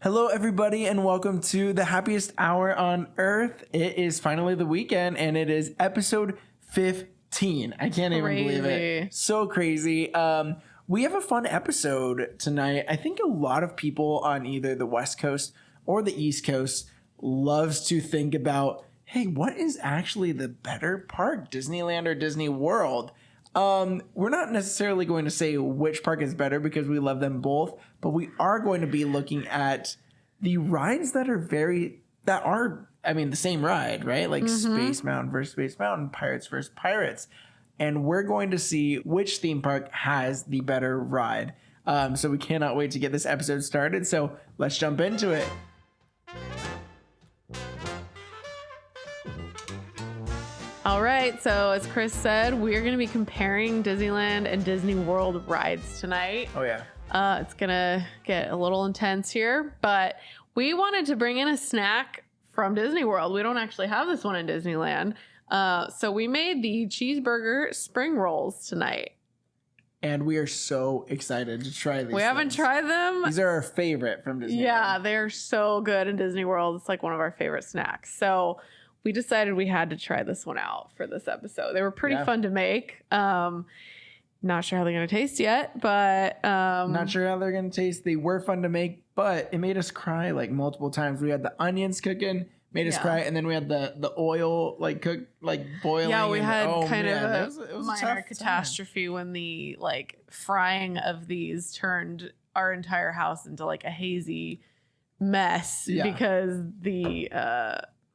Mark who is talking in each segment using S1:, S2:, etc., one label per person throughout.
S1: Hello, everybody, and welcome to the happiest hour on earth. It is finally the weekend, and it is episode 15. I can't even believe it. So crazy. We have a fun episode tonight. I think a lot of people on either the West Coast or the East Coast loves to think about, hey, what is actually the better park, Disneyland or Disney World? We're not necessarily going to say which park is better because we love them both, but we are going to be looking at the rides that are the same ride, right? Like Space Mountain versus Space Mountain, Pirates versus Pirates. And we're going to see which theme park has the better ride. So we cannot wait to get this episode started. So let's jump into it.
S2: All right, so as Chris said, we're going to be comparing Disneyland and Disney World rides tonight.
S1: Oh, yeah.
S2: It's going to get a little intense here, but we wanted to bring in a snack from Disney World. We don't actually have this one in Disneyland. So we made the cheeseburger spring rolls tonight.
S1: And we are so excited to try these.
S2: We haven't tried them.
S1: These are our favorite from Disneyland.
S2: Yeah, they're so good in Disney World. It's like one of our favorite snacks. So we decided we had to try this one out for this episode. They were pretty fun to make. Not sure how they're going to taste yet, but...
S1: Not sure how they're going to taste. They were fun to make, but it made us cry like multiple times. We had the onions cooking, made us cry, and then we had the oil boiling.
S2: Yeah, we had of
S1: it was
S2: minor catastrophe when the frying of these turned our entire house into like a hazy mess because the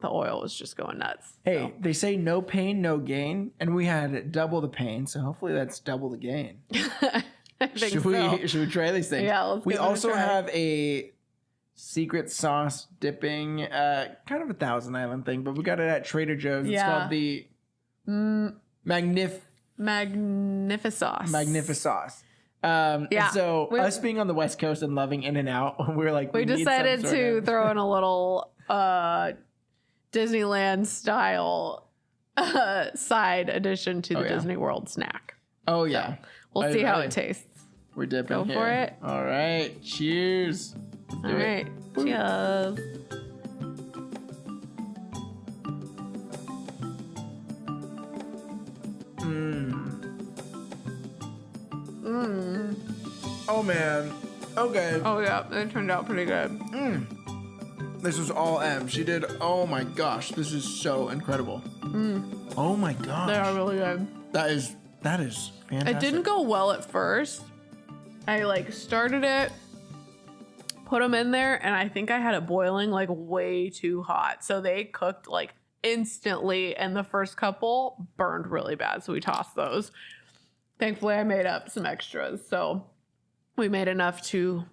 S2: oil was just going nuts.
S1: Hey, they say no pain, no gain, and we had double the pain, so hopefully that's double the gain.
S2: I think
S1: Should we try these things?
S2: Yeah, let's
S1: We
S2: give it a
S1: also
S2: try.
S1: have a secret sauce dipping, kind of a Thousand Island thing, but we got it at Trader Joe's. It's called the Magnificauce. And so us being on the West Coast and loving In-N-Out, we were like,
S2: we decided to throw in a little Disneyland style side addition to the Disney World snack.
S1: Oh yeah.
S2: So we'll see how it tastes.
S1: We're dipping.
S2: Go for it.
S1: All right. Cheers.
S2: All right. Cheers.
S1: Oh man. Okay.
S2: Oh yeah, it turned out pretty good.
S1: This was all M. She did. Oh my gosh, this is so incredible. Oh my gosh,
S2: They are really good.
S1: That is fantastic.
S2: It didn't go well at first. I started it, put them in there, and I think I had it boiling way too hot. So they cooked instantly, and the first couple burned really bad. So we tossed those. Thankfully, I made up some extras. So we made enough to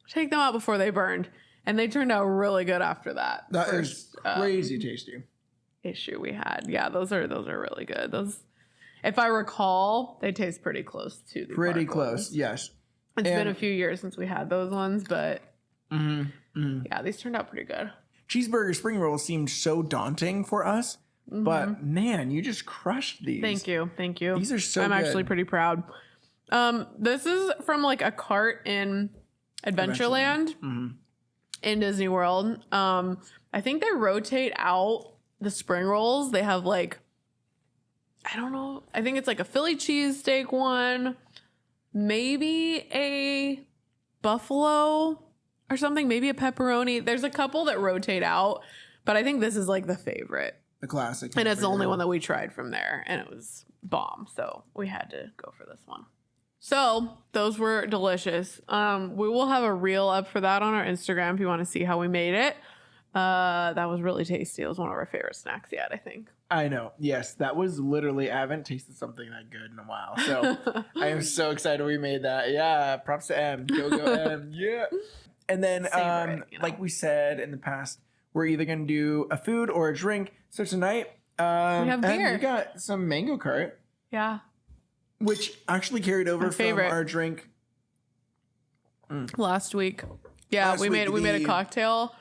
S2: take them out before they burned. And they turned out really good after that.
S1: That is crazy tasty.
S2: Issue we had. Yeah, those are really good. Those, if I recall, they taste pretty close to the
S1: Pretty
S2: park
S1: close,
S2: ones.
S1: yes.
S2: It's been a few years since we had those ones, but yeah, these turned out pretty good.
S1: Cheeseburger spring rolls seemed so daunting for us, but man, you just crushed these.
S2: Thank you.
S1: These are so
S2: I'm
S1: good.
S2: actually pretty proud. This is from a cart in Adventureland. In Disney World. I think they rotate out the spring rolls. They have I don't know. I think it's a Philly cheesesteak one, maybe a buffalo or something, maybe a pepperoni. There's a couple that rotate out, but I think this is the favorite.
S1: The classic.
S2: And it's the only one that we tried from there, and it was bomb. So we had to go for this one. So those were delicious. We will have a reel up for that on our Instagram if you want to see how we made it. That was really tasty. It was one of our favorite snacks yet, I think.
S1: I know. Yes, that was literally, I haven't tasted something that good in a while. So I am so excited we made that. Yeah, props to M. Go M. Yeah. And then, like we said in the past, we're either going to do a food or a drink. So tonight,
S2: we have beer.
S1: And we got some mango cart.
S2: Yeah.
S1: Which actually carried over from our drink
S2: last week. Yeah, we made a cocktail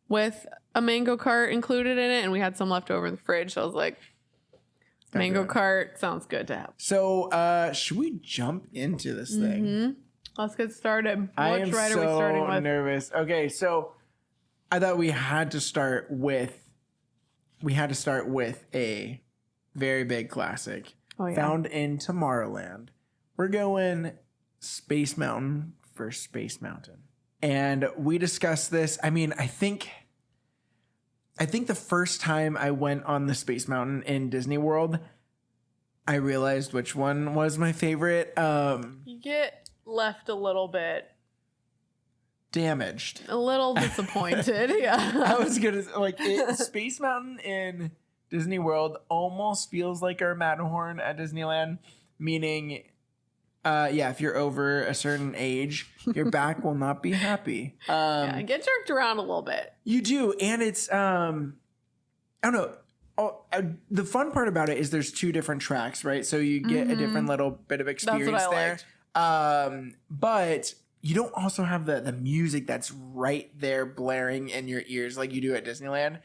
S2: with a mango cart included in it, and we had some left over in the fridge. So I was like, mango cart sounds good to have.
S1: So should we jump into this thing?
S2: Let's get started.
S1: I
S2: Which
S1: am
S2: ride are we starting with?
S1: nervous. Okay, so I thought we had to start with a very big classic found in Tomorrowland. We're going Space Mountain for Space Mountain. And we discussed this. I mean, I think the first time I went on the Space Mountain in Disney World, I realized which one was my favorite.
S2: You get left a little bit
S1: damaged.
S2: A little disappointed. Yeah.
S1: I was gonna like Space Mountain in Disney World almost feels like our Matterhorn at Disneyland, meaning if you're over a certain age, your back will not be happy.
S2: Get jerked around a little bit.
S1: You do, and it's I don't know. The fun part about it is there's 2 different tracks, right? So you get a different little bit of experience
S2: that's what I
S1: there.
S2: liked.
S1: But you don't also have the music that's right there blaring in your ears like you do at Disneyland.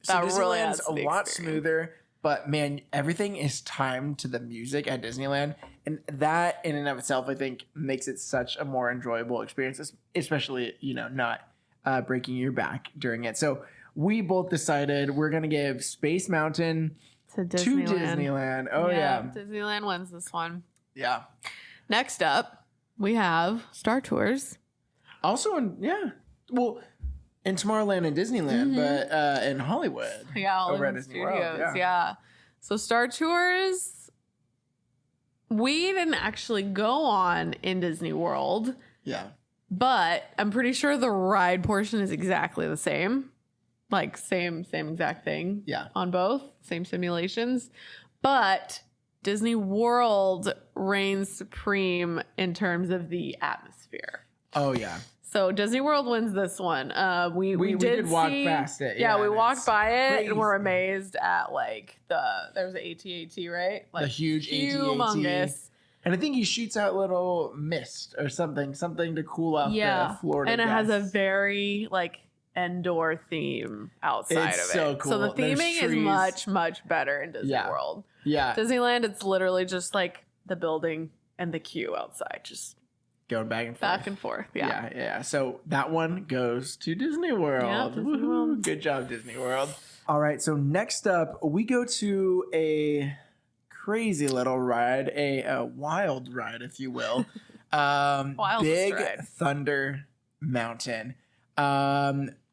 S1: So Disneyland's
S2: really
S1: a lot smoother, but man, everything is timed to the music at Disneyland. And that in and of itself, I think, makes it such a more enjoyable experience, especially, not breaking your back during it. So we both decided we're going to give Space Mountain to Disneyland. Oh, yeah.
S2: Disneyland wins this one.
S1: Yeah.
S2: Next up, we have Star Tours.
S1: Also, in Tomorrowland and Disneyland, but in Hollywood.
S2: Yeah,
S1: over
S2: at
S1: Disney
S2: Studios.
S1: World.
S2: Yeah. So Star Tours, we didn't actually go on in Disney World.
S1: Yeah.
S2: But I'm pretty sure the ride portion is exactly the same. Like same exact thing.
S1: Yeah.
S2: On both. Same simulations. But Disney World reigns supreme in terms of the atmosphere.
S1: Oh, yeah.
S2: So Disney World wins this one. We did
S1: walk past it.
S2: Yeah, we walked by it and we're amazed at there's an AT-AT, right?
S1: Like the huge
S2: humongous.
S1: AT-AT. And I think he shoots out little mist or something to cool off the Florida
S2: and it
S1: guests.
S2: has a very indoor theme outside
S1: it's
S2: of
S1: so
S2: it.
S1: Cool.
S2: So the theming is much, much better in Disney World.
S1: Yeah.
S2: Disneyland, it's literally just the building and the queue outside, just
S1: going back and forth.
S2: Back and forth. Yeah.
S1: Yeah. So that one goes to Disney World.
S2: Yeah, Disney World.
S1: Good job, Disney World. All right. So next up, we go to a crazy little ride, a wild ride, if you will. Big
S2: ride.
S1: Thunder Mountain.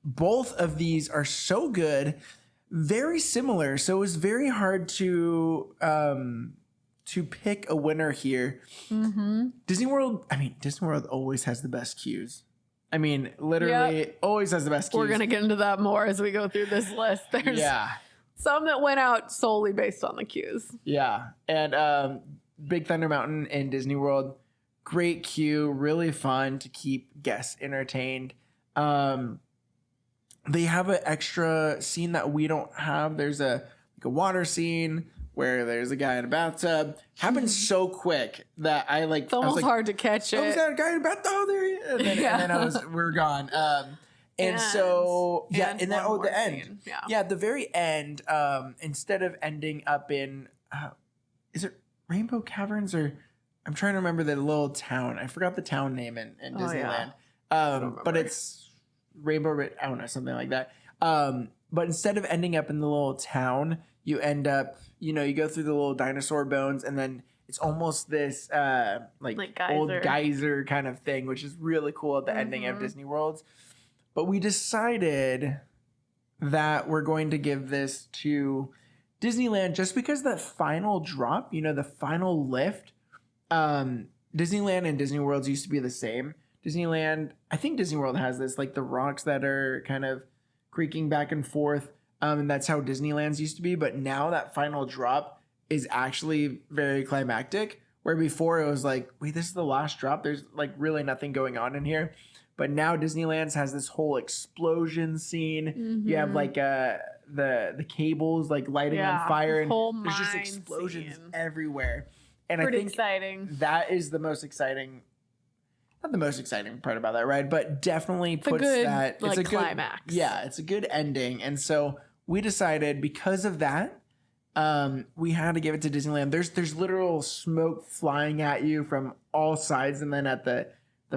S1: Both of these are so good, very similar. So it was very hard to pick a winner here.
S2: Mm-hmm.
S1: Disney World always has the best queues. I mean, literally always has the best queues.
S2: We're going to get into that more as we go through this list. There's some that went out solely based on the queues. Yeah.
S1: And Big Thunder Mountain in Disney World, great queue, really fun to keep guests entertained. They have an extra scene that we don't have. There's a water scene where there's a guy in a bathtub. Happens so quick that
S2: it's almost hard to catch it.
S1: Oh, is that a guy in a bathtub? Oh, there he is. And then we're gone. The end. Yeah, at the very end, instead of ending up in, is it Rainbow Caverns or I'm trying to remember the little town. I forgot the town name in Disneyland. But it's Rainbow, I don't know, something like that. But instead of ending up in the little town, you end up, you go through the little dinosaur bones, and then it's almost this old geyser kind of thing, which is really cool at the ending of Disney World. But we decided that we're going to give this to Disneyland just because that final drop, the final lift, Disneyland and Disney World used to be the same. Disneyland, I think Disney World has this, the rocks that are kind of creaking back and forth. And that's how Disneyland's used to be. But now that final drop is actually very climactic. Where before it was wait, this is the last drop. There's really nothing going on in here. But now Disneyland's has this whole explosion scene. Mm-hmm. You have the cables lighting on fire. And there's just explosions everywhere. And I think
S2: exciting.
S1: That is the most exciting. Not the most exciting part about that ride, but definitely puts that
S2: it's a climax.
S1: It's a good ending. And so we decided because of that, we had to give it to Disneyland. There's literal smoke flying at you from all sides, and then at the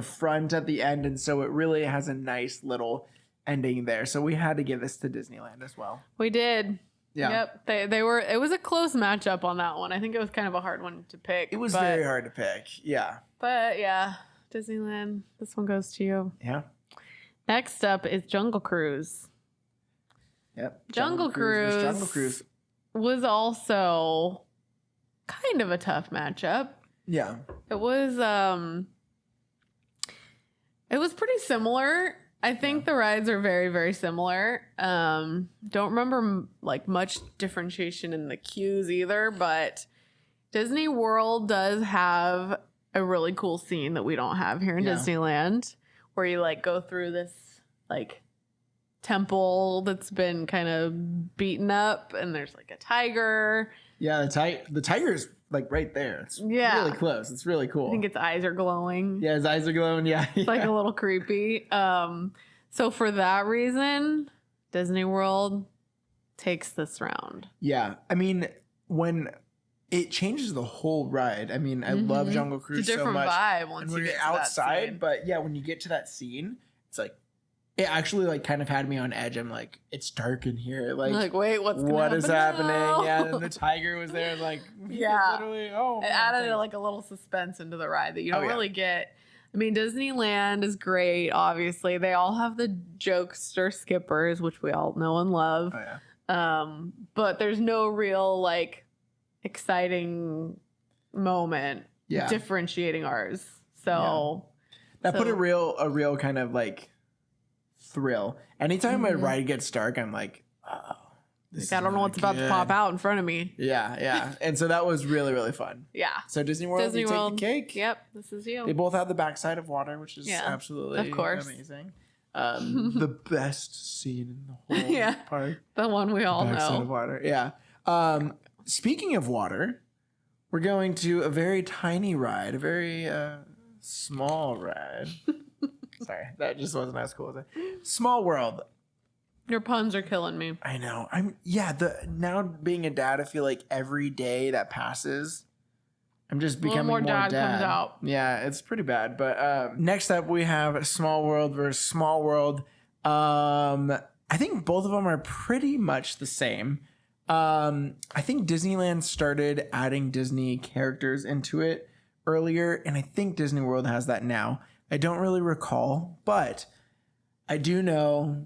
S1: front at the end, and so it really has a nice little ending there. So we had to give this to Disneyland as well.
S2: We did.
S1: Yeah.
S2: Yep. They were. It was a close matchup on that one. I think it was kind of a hard one to pick.
S1: It was very hard to pick. Yeah.
S2: But yeah, Disneyland. This one goes to you.
S1: Yeah.
S2: Next up is Jungle Cruise.
S1: Yep.
S2: Jungle Cruise was also kind of a tough matchup.
S1: Yeah.
S2: It was pretty similar. I think the rides are very, very similar. Don't remember like much differentiation in the queues either, but Disney World does have a really cool scene that we don't have here in Disneyland, where you like go through this like temple that's been kind of beaten up, and there's like a tiger.
S1: Yeah, the tiger's like right there. It's really close. It's really cool.
S2: I think its eyes are glowing.
S1: Yeah, his eyes are glowing. Yeah.
S2: It's like a little creepy. So for that reason, Disney World takes this round.
S1: Yeah. I mean, when it changes the whole ride. I mean, I love Jungle Cruise so much.
S2: It's a different vibe once you get
S1: outside, but yeah, when you get to that scene, it's like it actually like kind of had me on edge. I'm like, it's dark in here. Like
S2: wait, what is
S1: happening?
S2: now?
S1: Yeah, and the tiger was there. Like, literally. Oh,
S2: it added like a little suspense into the ride that you don't really get. I mean, Disneyland is great. Obviously, they all have the jokester skippers, which we all know and love.
S1: Oh yeah.
S2: But there's no real like exciting moment differentiating ours. So
S1: that put a real kind of like thrill. Anytime a ride gets dark, I'm like, oh,
S2: I don't know what's about to pop out in front of me.
S1: Yeah. And so that was really, really fun.
S2: Yeah.
S1: So Disney World, take the cake.
S2: Yep, this is you.
S1: They both have the backside of water, which is absolutely amazing. The best scene in the whole park.
S2: The one we all
S1: backside
S2: know.
S1: Of water. Yeah. Speaking of water, we're going to a very tiny ride, a very small ride. Sorry, that just wasn't as cool as it. Small World.
S2: Your puns are killing me.
S1: I know. Now being a dad, I feel like every day that passes, I'm just becoming more dad.
S2: Comes out.
S1: Yeah, it's pretty bad. But next up, we have Small World versus Small World. I think both of them are pretty much the same. I think Disneyland started adding Disney characters into it earlier, and I think Disney World has that now. I don't really recall, but I do know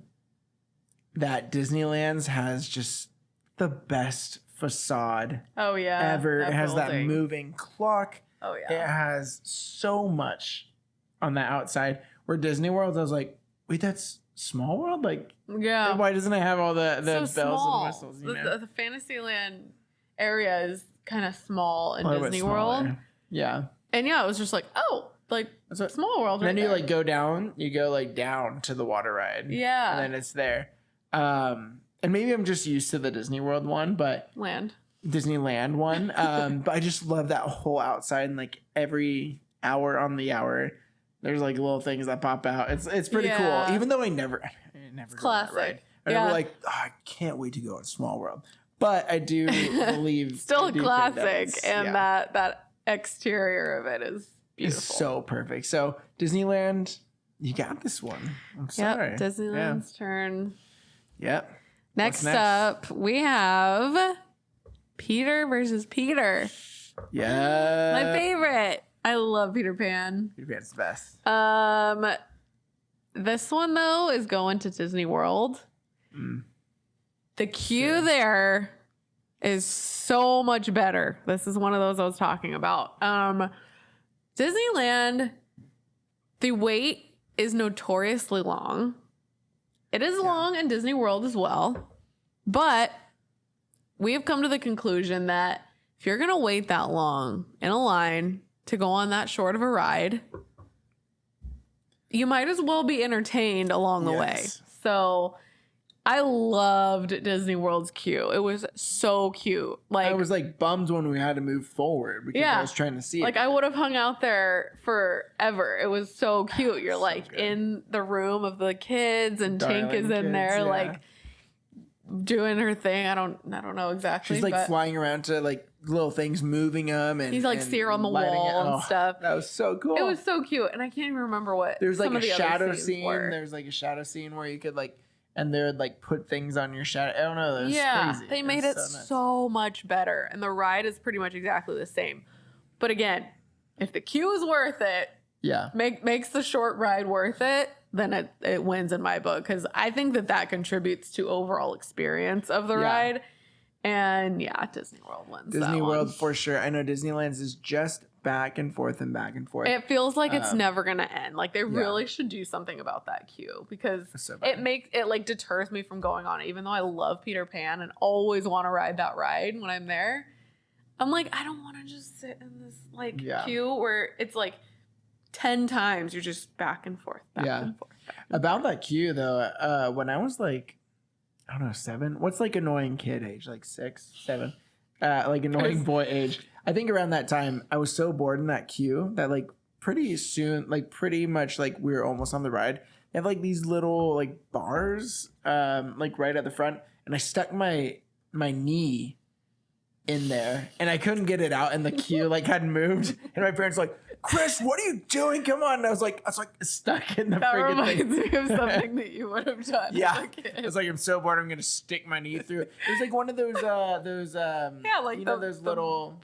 S1: that Disneyland's has just the best facade ever. It has that moving clock.
S2: Oh yeah.
S1: It has so much on the outside. Where Disney World, I was like, wait, that's Small World? Like, why doesn't it have all the bells and whistles? You know?
S2: The Fantasyland area is kind of small in Disney World.
S1: Yeah.
S2: And it was just like, Small World.
S1: And then you like go down to the water ride.
S2: Yeah.
S1: And then it's there. And maybe I'm just used to the Disney World one, but Disneyland one. But I just love that whole outside, and like every hour on the hour, there's like little things that pop out. It's pretty cool. Even though I never
S2: it's classic.
S1: Go on that ride. I never like, I can't wait to go on Small World. But I do believe
S2: still a classic, and that exterior of it is beautiful.
S1: It's so perfect. So Disneyland, you got this one. I'm sorry.
S2: Disneyland's turn.
S1: Yep.
S2: Next up, we have Peter versus Peter.
S1: Yeah.
S2: My favorite. I love Peter Pan.
S1: Peter Pan's the best.
S2: This one though is going to Disney World. The queue there is so much better. This is one of those I was talking about. Disneyland, the wait is notoriously long. It is long in Disney World as well. But we have come to the conclusion that if you're going to wait that long in a line to go on that short of a ride, you might as well be entertained along the way. So I loved Disney World's queue. It was so cute. Like,
S1: I was like bummed when we had to move forward because I was trying to see it.
S2: Like, I would have hung out there forever. It was so cute. You're like in the room of the kids, and Tink is in there. Yeah. Like, doing her thing. I don't know exactly.
S1: She's like flying around to like little things, moving them, and
S2: he's like see her on the wall and stuff.
S1: That was so cool.
S2: It was so cute, and I can't even remember what.
S1: There's like
S2: some
S1: a
S2: of the
S1: shadow
S2: other
S1: scene.
S2: were.
S1: There's like a shadow scene where you could like, and they would like put things on your shadow. I don't know. It was crazy.
S2: They made it so much better, and the ride is pretty much exactly the same. But again, if the queue is worth it, makes the short ride worth it, then it wins in my book, because I think that contributes to overall experience of the ride. And Disney World wins.
S1: Disney World for sure. I know Disneyland's is just back and forth and back and forth.
S2: It feels like it's never gonna end. Like they really should do something about that queue, because it like deters me from going on it. Even though I love Peter Pan and always want to ride that ride when I'm there, I'm like, I don't want to just sit in this like queue where it's like 10 times you're just back and forth, back and forth.
S1: About that queue though, when I was like, I don't know, 7. What's like annoying kid age? Like 6, 7. Like annoying boy age. I think around that time I was so bored in that queue that like pretty soon, like pretty much like we were almost on the ride. They have like these little like bars, like right at the front, and I stuck my knee in there and I couldn't get it out, and the queue like hadn't moved, and my parents were like, Chris, what are you doing? Come on. And I was like stuck in the friggin' thing. That reminds
S2: me of something that you would have done.
S1: Yeah. It's like, I'm so bored, I'm going to stick my knee through it. It was like one of those, like those little,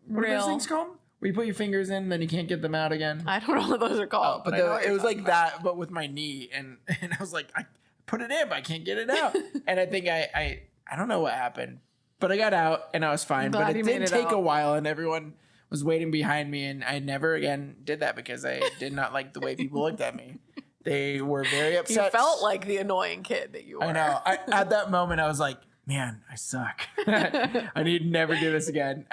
S1: what are those things called? Where you put your fingers in, then you can't get them out again.
S2: I don't know what those are called.
S1: But it was like that, but with my knee. And I was like, I put it in, but I can't get it out. And I think I don't know what happened, but I got out and I was fine. But it did take a while, and everyone was waiting behind me, and I never again did that because I did not like the way people looked at me. They were very upset.
S2: You felt like the annoying kid that you were.
S1: I know. At that moment, I was like, man, I suck. I need to never do this again.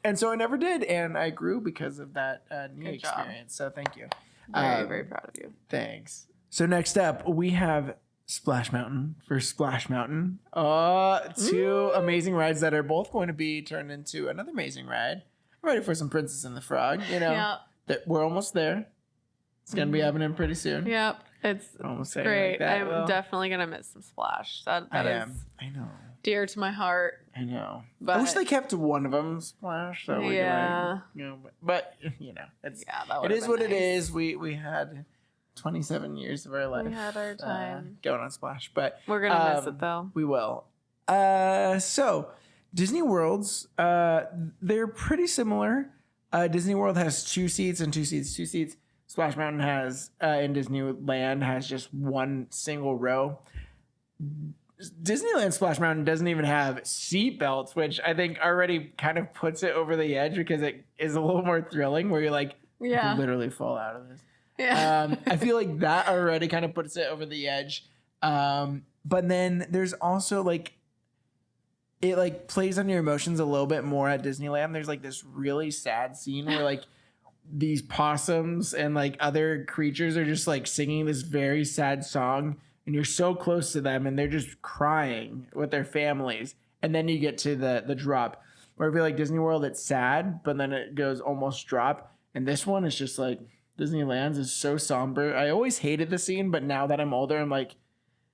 S1: And so I never did, and I grew because of that new experience. So thank you.
S2: Very, very proud of you.
S1: Thanks. So next up, we have Splash Mountain for Splash Mountain. Two amazing rides that are both going to be turned into another amazing ride. I'm ready for some Princess and the Frog. You know, that we're almost there. It's going to be happening pretty soon.
S2: Yep. It's
S1: almost
S2: great. Like that, I'm definitely going to miss some Splash. That is
S1: I know.
S2: Dear to my heart.
S1: I know. But I wish they kept one of them Splash. So we could, but you know, it is what it is. We had 27 years of our life.
S2: We had our time
S1: going on Splash, but
S2: we're gonna miss it though.
S1: We will. So Disney Worlds, they're pretty similar. Disney World has 2 seats and 2 seats, 2 seats. Splash Mountain has in Disneyland has just one single row. Disneyland Splash Mountain doesn't even have seat belts, which I think already kind of puts it over the edge because it is a little more thrilling where you're like, you can literally fall out of this. Yeah. I feel like that already kind of puts it over the edge. But then there's also like, it like plays on your emotions a little bit more at Disneyland. There's like this really sad scene where like these possums and like other creatures are just like singing this very sad song, and you're so close to them and they're just crying with their families. And then you get to the drop where I feel like Disney World, it's sad, but then it goes almost drop. And this one is just like, Disneyland's is so somber. I always hated the scene, but now that I'm older, I'm like,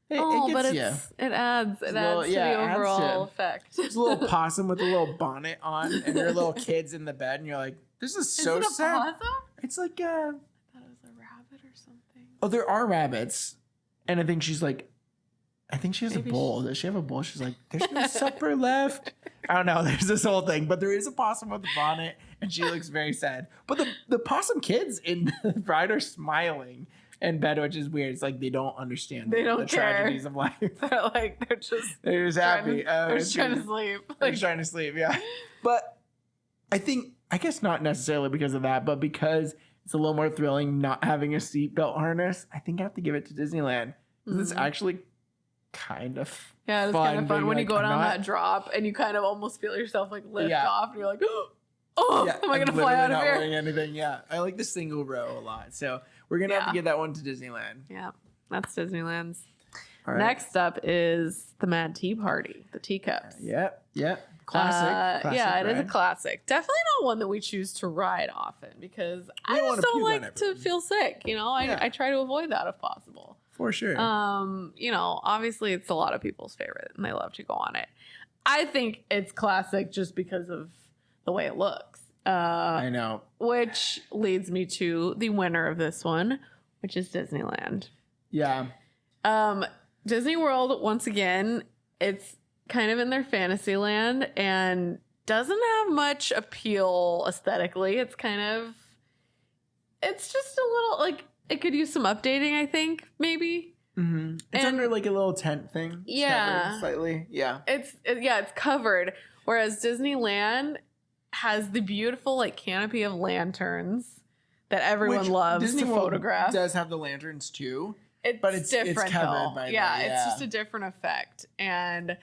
S1: it gets
S2: it adds to the overall effect.
S1: There's a little possum with a little bonnet on, and your little kid's in the bed, and you're like, this is so sad.
S2: Possum?
S1: It's like
S2: I thought it was a rabbit or something.
S1: Oh, there are rabbits, and I think she's like, I think she has a bowl. Does she have a bowl? She's like, there's no supper left. I don't know. There's this whole thing, but there is a possum with a bonnet, and she looks very sad. But the possum kids in the ride are smiling in bed, which is weird. It's like they don't understand the tragedies of life.
S2: they're just
S1: happy.
S2: They're just trying to sleep.
S1: They're trying to sleep, yeah. But I guess not necessarily because of that, but because it's a little more thrilling not having a seatbelt harness. I think I have to give it to Disneyland. It's actually kind of
S2: it's kind of fun when you go down that drop and you kind of almost feel yourself like lift off, and you're like, am I gonna fly out of here?
S1: Not wearing anything. Yeah, I like the single row a lot, so we're gonna have to give that one to Disneyland.
S2: Yeah, that's Disneyland's. All right. Next up is the Mad Tea Party, the teacups.
S1: Yep. Classic.
S2: It is a classic. Definitely not one that we choose to ride often because I just don't like to feel sick. You know, I try to avoid that if possible.
S1: For sure.
S2: You know, obviously it's a lot of people's favorite and they love to go on it. I think it's classic just because of the way it looks.
S1: I know.
S2: Which leads me to the winner of this one, which is Disneyland.
S1: Yeah.
S2: Disney World, once again, it's kind of in their fantasy land and doesn't have much appeal aesthetically. It's just a little, like, it could use some updating, I think, maybe.
S1: Mm-hmm. It's under like a little tent thing.
S2: Yeah.
S1: Slightly. Yeah.
S2: It's covered. Whereas Disneyland has the beautiful like canopy of lanterns that everyone loves
S1: Disney
S2: to
S1: World
S2: photograph.
S1: Does have the lanterns too.
S2: But it's different,
S1: it's covered
S2: though.
S1: by
S2: it's just a different effect. And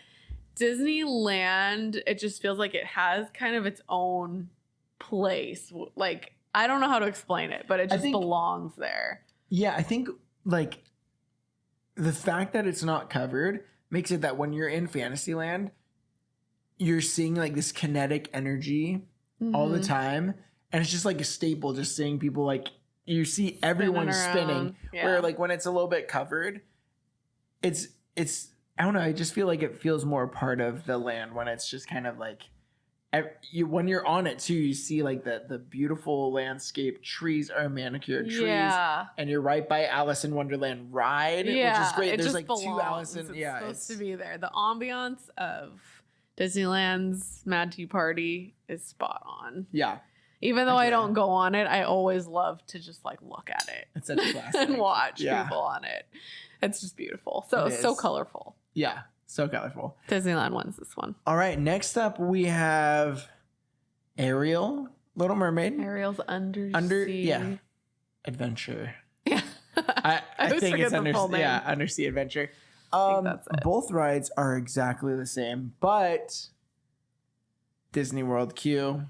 S2: Disneyland, it just feels like it has kind of its own place. Like, I don't know how to explain it, but it just belongs there.
S1: Yeah, I think like the fact that it's not covered makes it that when you're in Fantasyland, you're seeing like this kinetic energy all the time. And it's just like a staple, just seeing people like, you see everyone spinning. Where like when it's a little bit covered, it's I don't know, I just feel like it feels more part of the land when it's just kind of like when you're on it too, you see like the beautiful landscape. Trees are manicured trees, and you're right by Alice in Wonderland ride, which is great. There's like belongs. 2 Alice in
S2: it's supposed to be there. The ambiance of Disneyland's Mad Tea Party is spot on.
S1: Yeah.
S2: Even though I don't go on it, I always love to just like look at it.
S1: It's such a classic.
S2: And watch people on it. It's just beautiful. So colorful.
S1: Yeah. So colorful.
S2: Disneyland wins this one.
S1: All right. Next up, we have Ariel, Little Mermaid.
S2: Ariel's Undersea.
S1: Adventure.
S2: Yeah.
S1: I think it's Undersea Adventure.
S2: I think that's it.
S1: Both rides are exactly the same, but Disney World Queue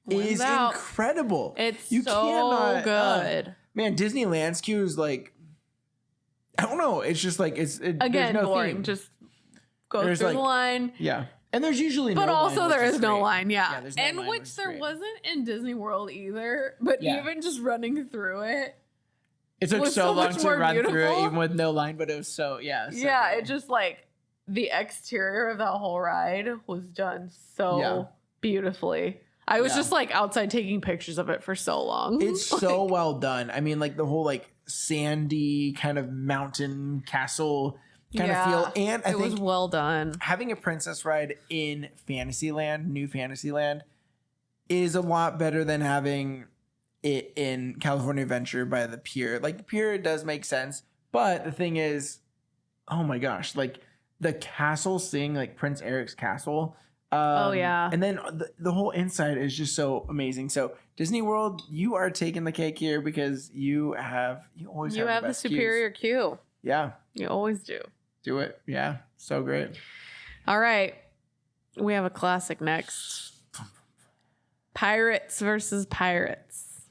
S1: is incredible.
S2: It's so good.
S1: Man, Disneyland's queue is like, I don't know. It's just like
S2: again,
S1: there's no
S2: boring.
S1: theme.
S2: Just go through the line.
S1: Yeah, and there's usually
S2: but
S1: no
S2: also
S1: line,
S2: there is no
S1: great.
S2: line. Yeah,
S1: there's no
S2: and
S1: line,
S2: which there wasn't in Disney World either. But even just running through it,
S1: it took so long to run
S2: beautiful.
S1: through it, even with no line. But it was so cool.
S2: It just like the exterior of that whole ride was done so beautifully. I was just like outside taking pictures of it for so long.
S1: It's so well done. I mean, like the whole like sandy kind of mountain castle kind of feel. And I think
S2: it was well done.
S1: Having a princess ride in Fantasyland, New Fantasyland, is a lot better than having it in California Adventure by the pier. Like the pier does make sense. But the thing is, oh my gosh, like the castle, seeing like Prince Eric's castle. And then the whole inside is just so amazing. So Disney World, you are taking the cake here because you always have the
S2: superior queue.
S1: Yeah,
S2: you always do.
S1: Do it. Yeah, so great.
S2: All right, we have a classic next. Pirates versus Pirates.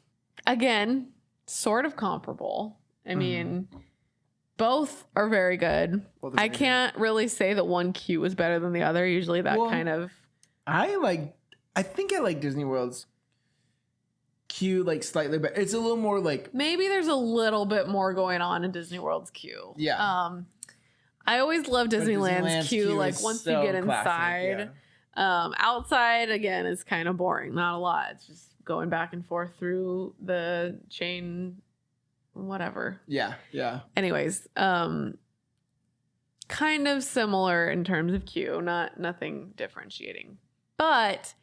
S2: Again, sort of comparable. I mean, both are very good. I can't really say that one queue is better than the other. Usually that kind of...
S1: I think I like Disney World's queue like slightly better. It's a little more like...
S2: Maybe there's a little bit more going on in Disney World's queue.
S1: Yeah.
S2: I always love Disneyland's queue. Like once you get inside. Outside, again, is kind of boring. Not a lot. It's just going back and forth through the chain... whatever.
S1: Yeah.
S2: Anyways, kind of similar in terms of queue, nothing differentiating. But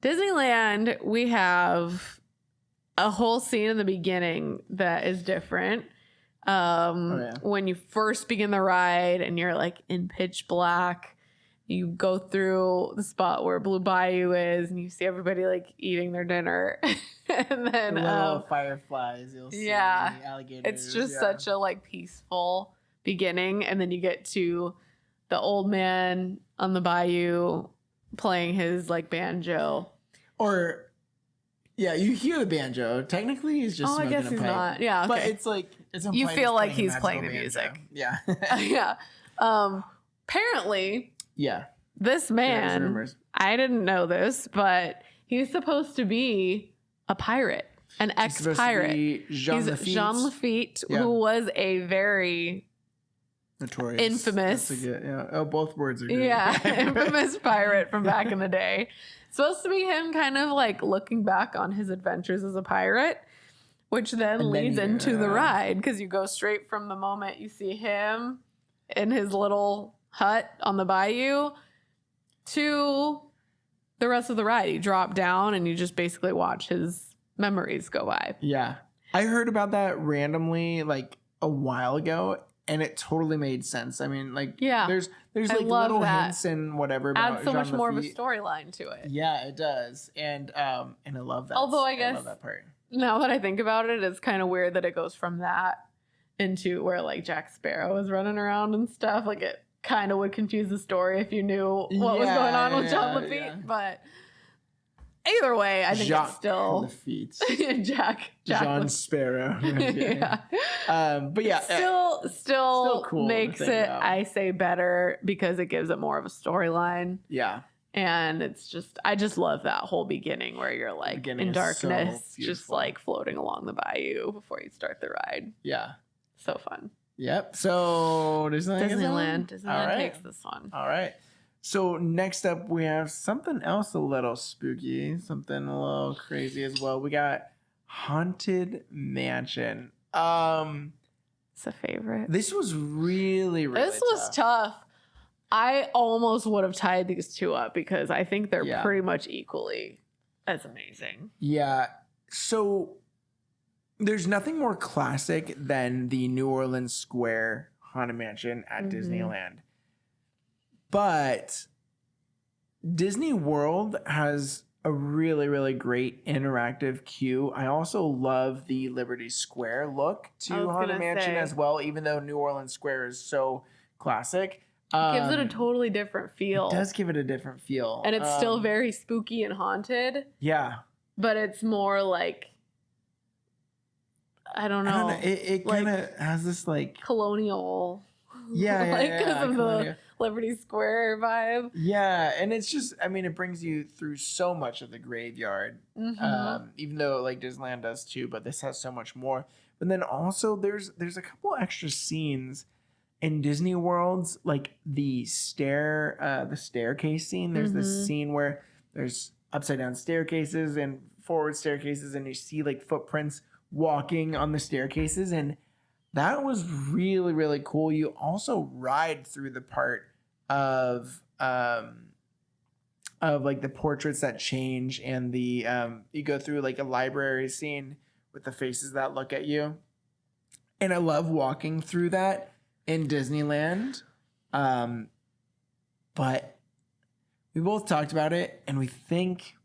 S2: Disneyland, we have a whole scene in the beginning that is different. When you first begin the ride and you're like in pitch black, you go through the spot where Blue Bayou is and you see everybody like eating their dinner. And then
S1: little fireflies, you'll see alligators.
S2: It's just such a like peaceful beginning, and then you get to the old man on the bayou playing his like banjo.
S1: Or you hear the banjo. Technically he's just smoking
S2: I guess
S1: a
S2: he's
S1: pipe.
S2: not. Yeah, okay.
S1: But it's like
S2: you feel like he's playing the music.
S1: Yeah.
S2: Yeah. Apparently this man,
S1: rumors.
S2: I didn't know this, but he's supposed to be a pirate. An ex-pirate.
S1: Jean
S2: He's
S1: Lafitte.
S2: Jean Lafitte, who was a very
S1: notorious,
S2: infamous.
S1: That's a good, yeah. Oh, both words are good.
S2: Yeah, infamous pirate from back in the day. Supposed to be him kind of like looking back on his adventures as a pirate, which then leads into the ride, because you go straight from the moment you see him in his little hut on the bayou to the rest of the ride. You drop down and you just basically watch his memories go by.
S1: Yeah. I heard about that randomly like a while ago, and it totally made sense. I mean, like, there's like little hints and whatever about
S2: adds so
S1: Jean
S2: much more of a
S1: Lafitte.
S2: storyline to it.
S1: Yeah, it does. And I love that.
S2: Although I guess
S1: love that part.
S2: Now that I think about it, it's kind of weird that it goes from that into where like Jack Sparrow is running around and stuff. Like, it kind of would confuse the story if you knew what was going on with Jean Lafitte. Yeah. But either way, I think it's still
S1: Lafitte.
S2: Jack
S1: Jean Sparrow.
S2: Yeah.
S1: But yeah,
S2: still
S1: cool
S2: makes it, about. I say, better because it gives it more of a storyline.
S1: Yeah.
S2: And it's just, I just love that whole beginning where you're like in darkness, so just like floating along the bayou before you start the ride.
S1: Yeah.
S2: So fun.
S1: Yep. So
S2: Disneyland takes this one.
S1: All right. So next up, we have something else a little spooky, something a little crazy as well. We got Haunted Mansion.
S2: It's a favorite.
S1: This was really
S2: This was tough. I almost would have tied these two up because I think they're pretty much equally as amazing.
S1: Yeah. So there's nothing more classic than the New Orleans Square Haunted Mansion at Disneyland. But Disney World has a really, really great interactive queue. I also love the Liberty Square look to Haunted Mansion as well, even though New Orleans Square is so classic.
S2: It gives it a totally different feel.
S1: It does give it a different feel.
S2: And it's still very spooky and haunted.
S1: Yeah.
S2: But it's more like, I don't know.
S1: It like, kind of has this like
S2: colonial.
S1: Yeah.
S2: Because of the Liberty Square vibe.
S1: Yeah. And it's just, I mean, it brings you through so much of the graveyard. Even though like Disneyland does too, but this has so much more. But then also there's a couple extra scenes in Disney World's, like the staircase scene. There's this scene where there's upside down staircases and forward staircases, and you see like footprints walking on the staircases, and that was really, really cool. You also ride through the part of like the portraits that change, and the you go through like a library scene with the faces that look at you, and I love walking through that in Disneyland. But we both talked about it, and we think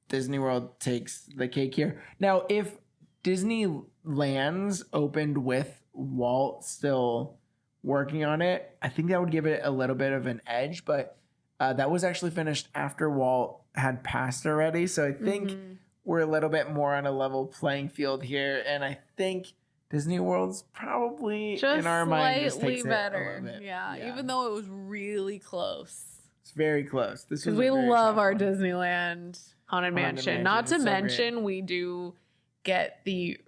S1: Disney World takes the cake here. Now, if Disneyland's opened with Walt still working on it, I think that would give it a little bit of an edge, but that was actually finished after Walt had passed already. So I think we're a little bit more on a level playing field here, and I think Disney World's probably
S2: just
S1: in our mind just
S2: slightly
S1: takes
S2: better.
S1: It a little bit.
S2: Yeah, even though it was really close.
S1: It's very close. This was
S2: we love our Disneyland Haunted Mansion. Not to mention, we do get the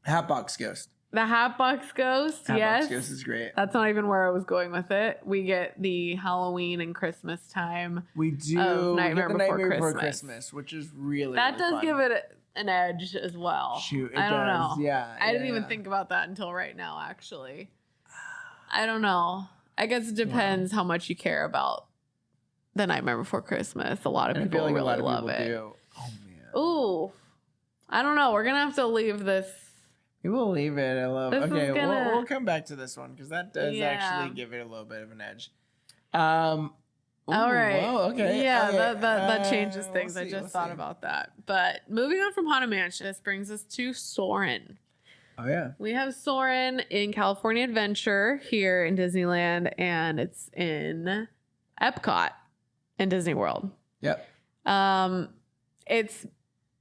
S1: Hatbox Ghost.
S2: The Hatbox Ghost.
S1: Hatbox Ghost is great.
S2: That's not even where I was going with it. We get the Halloween and Christmas time.
S1: We do.
S2: Nightmare Before
S1: Christmas, which is really
S2: that does
S1: fun.
S2: give it an edge as well.
S1: Shoot, it
S2: I don't
S1: does.
S2: know.
S1: Yeah,
S2: I didn't even think about that until right now. Actually, I don't know. I guess it depends how much you care about the Nightmare Before Christmas. A lot of people really love it.
S1: Do. Oh man.
S2: Ooh, I don't know. We're gonna have to leave this.
S1: We will leave it. I love.
S2: This
S1: Okay, we'll come back to this one because that does actually give it a little bit of an edge.
S2: All right.
S1: Whoa, okay.
S2: Yeah,
S1: okay.
S2: that changes things. I just thought about that. But moving on from Haunted Mansion, this brings us to Soarin'.
S1: Oh yeah.
S2: We have Soarin' in California Adventure here in Disneyland, and it's in Epcot in Disney World.
S1: Yep.
S2: It's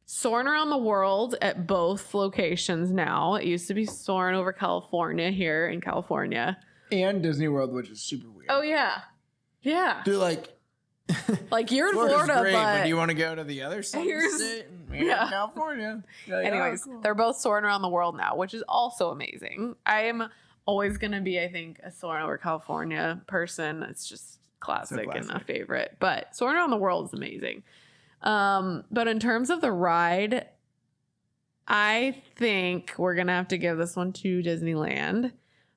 S2: soaring around the world at both locations now. It used to be soaring over California here in California.
S1: And Disney World, which is super weird.
S2: Oh yeah. Yeah.
S1: They're like,
S2: Like you're in
S1: Florida's
S2: Florida,
S1: great,
S2: but
S1: do you want to go to the other side of the state?
S2: Yeah.
S1: California. Like,
S2: anyways,
S1: cool.
S2: they're both soaring around the world now, which is also amazing. I am always going to be, I think, a soaring over California person. It's just classic and a favorite. But soaring around the world is amazing. But in terms of the ride, I think we're going to have to give this one to Disneyland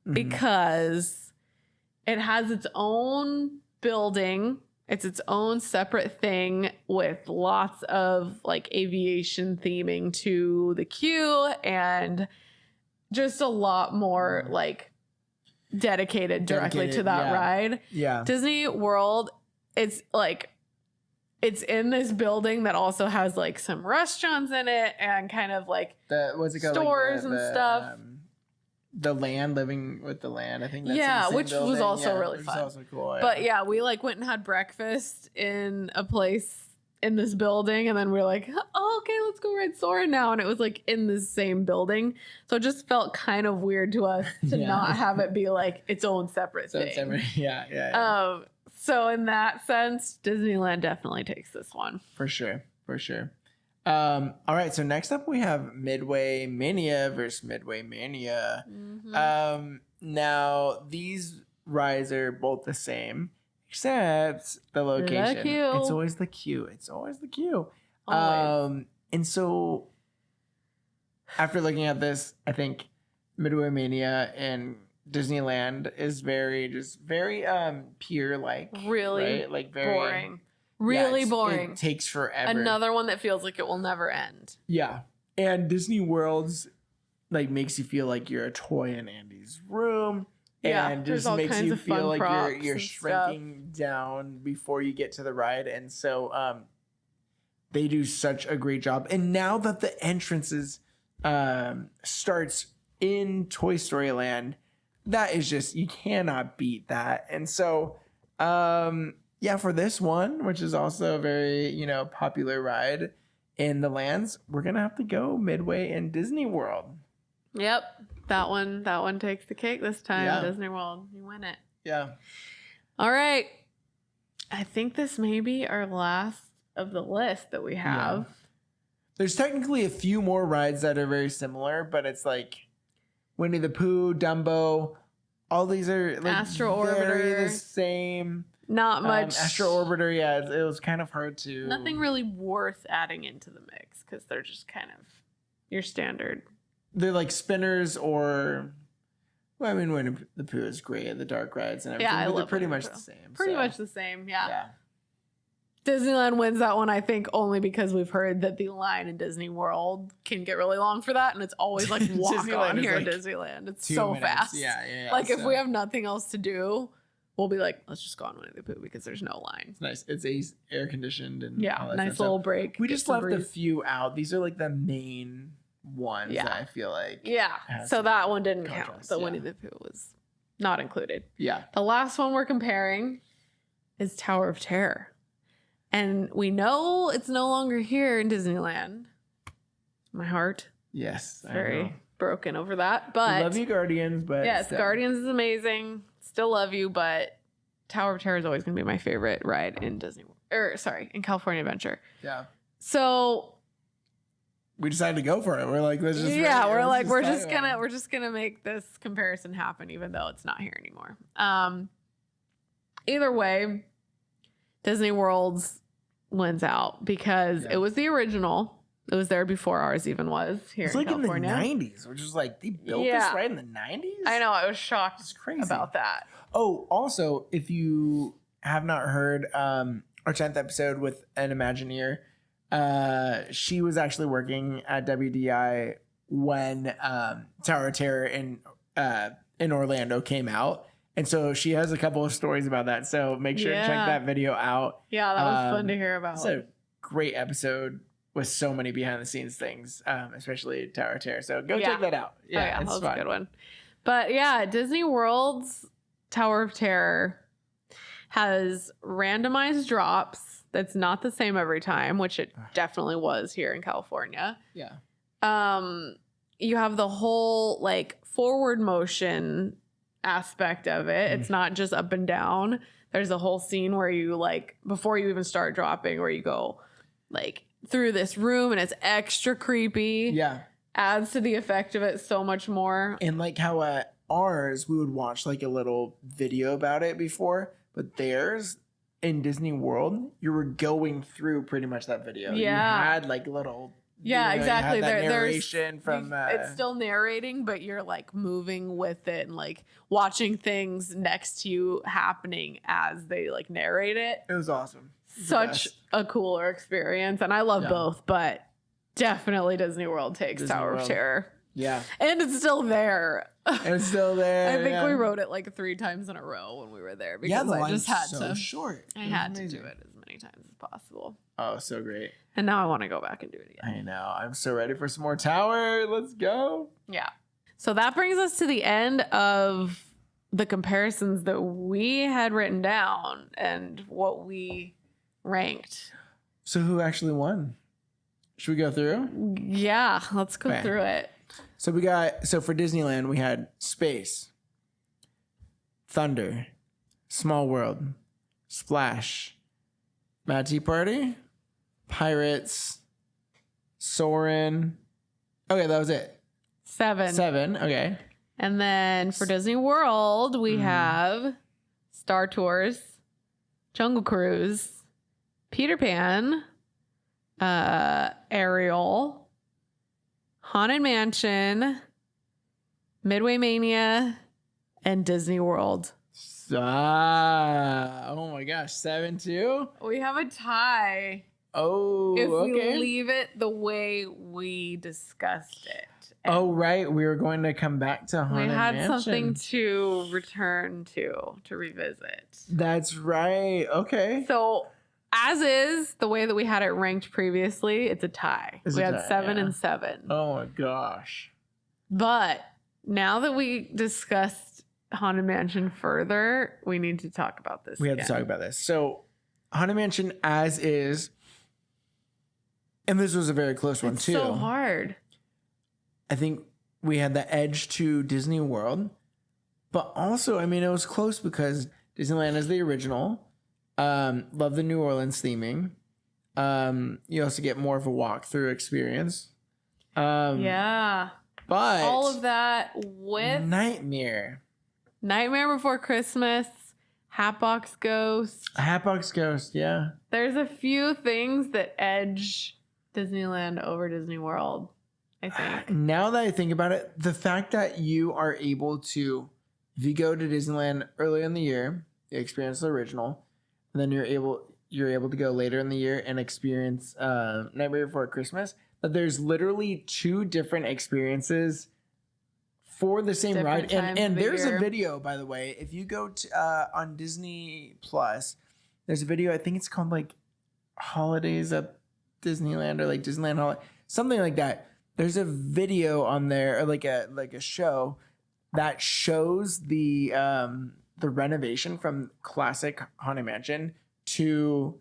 S2: because it has its own building. It's its own separate thing with lots of like aviation theming to the queue and just a lot more like dedicated directly to that ride.
S1: Yeah.
S2: Disney World, it's like it's in this building that also has like some restaurants in it and kind of like stores and stuff.
S1: The land, living with the land, I think that's
S2: which
S1: building.
S2: Was also really fun.
S1: Also cool,
S2: But we like went and had breakfast in a place in this building, and then we were like, oh, okay, let's go ride Soarin' now. And it was like in the same building. So it just felt kind of weird to us to not have it be like its own separate thing.
S1: Yeah.
S2: So in that sense, Disneyland definitely takes this one.
S1: For sure. All right, so next up we have Midway Mania versus Midway Mania. Now these rides are both the same, except the location. It's always the queue.
S2: Always.
S1: And so after looking at this, I think Midway Mania and Disneyland is very pier like,
S2: really,
S1: right? Like very
S2: boring. Really boring.
S1: It takes forever.
S2: Another one that feels like it will never end.
S1: Yeah. And Disney World's like makes you feel like you're a toy in Andy's room. And just makes you feel like you're shrinking down before you get to the ride. And so they do such a great job. And now that the entrances starts in Toy Story Land, that is just, you cannot beat that. And so for this one, which is also a very, popular ride in the lands, we're going to have to go Midway and Disney World.
S2: Yep. That one takes the cake this time.
S1: Yeah.
S2: Disney World. You win it.
S1: Yeah.
S2: All right. I think this may be our last of the list that we have.
S1: Yeah. There's technically a few more rides that are very similar, but it's like Winnie the Pooh, Dumbo, all these are like
S2: Astro
S1: very
S2: Orbiter.
S1: the same.
S2: Not much.
S1: Astro Orbiter, it was kind of hard to.
S2: Nothing really worth adding into the mix because they're just kind of your standard.
S1: They're like spinners or. Well, I mean, Winnie the Pooh is great. The dark rides and everything.
S2: Yeah,
S1: but they're pretty much the same.
S2: Pretty much the same, yeah. Disneyland wins that one, I think, only because we've heard that the line in Disney World can get really long for that, and it's always like walk on here in Disneyland. It's so minutes. Fast.
S1: Yeah.
S2: Like if we have nothing else to do, we'll be like, let's just go on Winnie the Pooh because there's no line.
S1: It's nice. It's air conditioned and
S2: all that nice little break.
S1: We just left a few out. These are like the main ones that I feel like.
S2: Yeah. So that one didn't count. The Winnie the Pooh was not included.
S1: Yeah.
S2: The last one we're comparing is Tower of Terror. And we know it's no longer here in Disneyland. My heart.
S1: Yes.
S2: Very broken over that. But
S1: we love you, Guardians, but
S2: yes, Guardians is amazing. Still love you, but Tower of Terror is always gonna be my favorite ride in in California Adventure.
S1: Yeah.
S2: So
S1: we decided to go for it. We're like, let's just
S2: we're just gonna make this comparison happen, even though it's not here anymore. Either way, Disney World's wins out because it was the original. It was there before ours even was here in California.
S1: It's like in the 90s, which is like, they built this right in the 90s?
S2: I know. I was shocked about that.
S1: Oh, also, if you have not heard our 10th episode with an Imagineer, she was actually working at WDI when Tower of Terror in Orlando came out. And so she has a couple of stories about that. So make sure to check that video out.
S2: Yeah, that was fun to hear about.
S1: It's a great episode with so many behind the scenes things, especially Tower of Terror. So go check that out. Yeah,
S2: it's
S1: that was
S2: a good one. But yeah, Disney World's Tower of Terror has randomized drops. That's not the same every time, which it definitely was here in California.
S1: Yeah.
S2: You have the whole like forward motion aspect of it. It's not just up and down. there's a whole scene where you like, before you even start dropping, where you go like through this room and it's extra creepy.
S1: Yeah.
S2: Adds to the effect of it so much more.
S1: And like how at ours, we would watch like a little video about it before, but theirs in Disney World, you were going through pretty much that video.
S2: Yeah.
S1: You had like little...
S2: Yeah, exactly.
S1: That narration from...
S2: it's still narrating, but you're like moving with it and like watching things next to you happening as they like narrate it.
S1: It was awesome.
S2: Such a cooler experience. And I love both, but definitely Disney World takes Tower of Terror.
S1: Yeah.
S2: And it's still there.
S1: It's still there.
S2: I think we wrote it like 3 times in a row when we were there because I just had to.
S1: Short.
S2: I had to do it as many times as possible.
S1: Oh, so great.
S2: And now I want to go back and do it again.
S1: I know. I'm so ready for some more Tower. Let's go.
S2: Yeah. So that brings us to the end of the comparisons that we had written down and what we ranked.
S1: So who actually won? Should we go through?
S2: Yeah, let's go through it.
S1: So for Disneyland, we had Space, Thunder, Small World, Splash, Mad Tea Party, Pirates, Soarin'. Okay, that was it. 7. Okay.
S2: And then for Disney World, we have Star Tours, Jungle Cruise, Peter Pan, Ariel, Haunted Mansion, Midway Mania, and Disney World.
S1: Oh my gosh, 7 too?
S2: We have a tie.
S1: Oh,
S2: if
S1: okay.
S2: we leave it the way we discussed it.
S1: Oh, right. We were going to come back to Haunted Mansion.
S2: We had something to return to revisit.
S1: That's right. Okay.
S2: So, as is, the way that we had it ranked previously, it's a tie. We had 7 and 7.
S1: Oh my gosh.
S2: But now that we discussed Haunted Mansion further, we need to talk about this.
S1: We have to talk about this. So, Haunted Mansion as is, and this was a very close one too.
S2: So hard.
S1: I think we had the edge to Disney World, but also, I mean, it was close because Disneyland is the original. Love the New Orleans theming. You also get more of a walkthrough experience.
S2: Yeah.
S1: But
S2: all of that with
S1: Nightmare
S2: Before Christmas, Hatbox Ghost.
S1: Hatbox Ghost, yeah.
S2: There's a few things that edge Disneyland over Disney World, I think.
S1: Now that I think about it, the fact that you are able to, if you go to Disneyland early in the year, you experience the original, and then you're able to go later in the year and experience Nightmare Before Christmas, that there's literally 2 different experiences for the same ride. And there's a video, by the way, if you go to on Disney Plus, there's a video, I think it's called like Holidays at Disneyland or like Disneyland Holiday, something like that. There's a video on there, or like a show that shows the renovation from classic Haunted Mansion to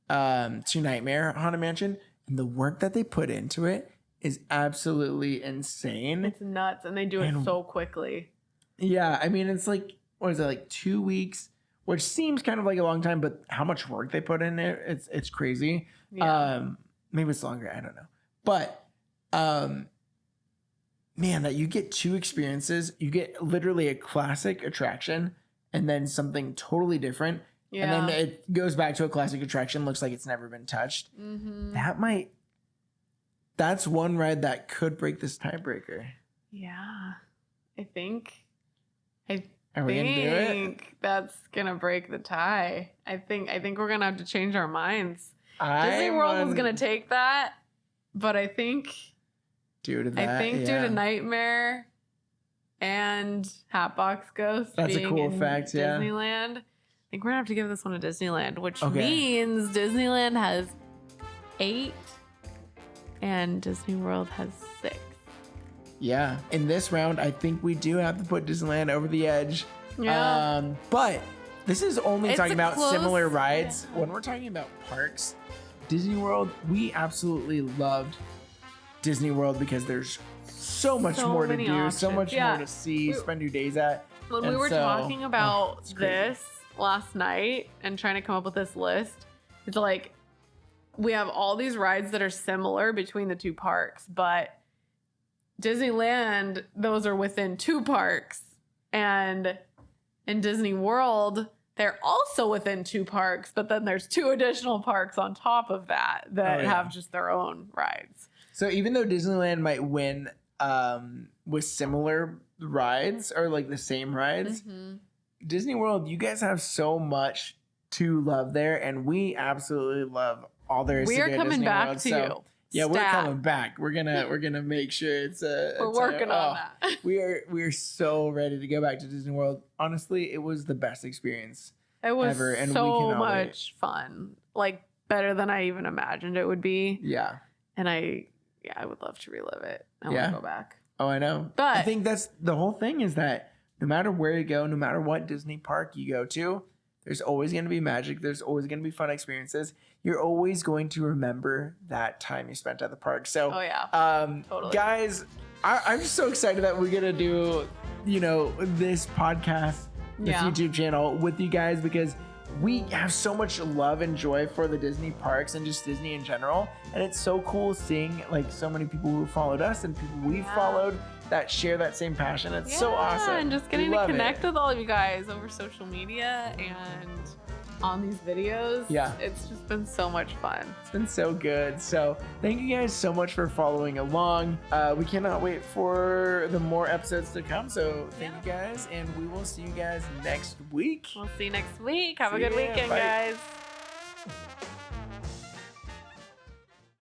S1: Nightmare Haunted Mansion, and the work that they put into it is absolutely insane.
S2: It's nuts, and they do it so quickly. Yeah,
S1: I mean, it's like, what is it, like 2 weeks, which seems kind of like a long time, but how much work they put in there, it's crazy. Yeah. Maybe it's longer, I don't know. But man, that you get 2 experiences. You get literally a classic attraction and then something totally different. Yeah. And then it goes back to a classic attraction, looks like it's never been touched. Mm-hmm. That's one ride that could break this tiebreaker.
S2: Yeah. I think that's gonna break the tie. I think we're gonna have to change our minds. Disney World was gonna take that, but I think due to Nightmare and Hatbox Ghost being a cool fact, Disneyland, I think we're gonna have to give this one to Disneyland, which means Disneyland has 8 and Disney World has 6.
S1: Yeah, in this round, I think we do have to put Disneyland over the edge. Yeah. But this is only talking about similar rides. Yeah. When we're talking about parks, Disney World, we absolutely loved Disney World because there's so much more to do, so much more to see, spend your days at.
S2: When we were talking about this, last night and trying to come up with this list. It's like we have all these rides that are similar between the two parks, but Disneyland, those are within 2 parks. And in Disney World, they're also within 2 parks, but then there's 2 additional parks on top of that have just their own rides.
S1: So even though Disneyland might win with similar rides or like the same rides, Disney World, you guys have so much to love there, and we absolutely love all there is to do at Disney World. We are coming back to you. Yeah, we're coming back. We're gonna make sure it's
S2: we're working on that.
S1: we are so ready to go back to Disney World. Honestly, it was the best experience ever, and
S2: so much fun. Like better than I even imagined it would be.
S1: Yeah.
S2: And I would love to relive it. I want to go back.
S1: Oh, I know.
S2: But
S1: I think that's the whole thing, is that no matter where you go, no matter what Disney park you go to, there's always going to be magic. There's always going to be fun experiences. You're always going to remember that time you spent at the park. So,
S2: totally.
S1: Guys, I'm just so excited that we're going to do, this podcast, this YouTube channel with you guys, because we have so much love and joy for the Disney parks and just Disney in general. And it's so cool seeing like so many people who followed us and people we've followed that share that same passion. It's so awesome.
S2: And just getting to connect with all of you guys over social media and on these videos.
S1: Yeah.
S2: It's just been so much fun.
S1: It's been so good. So thank you guys so much for following along. We cannot wait for the more episodes to come. So thank you guys, and we will see you guys next week.
S2: We'll see you next week. Have a good weekend, guys.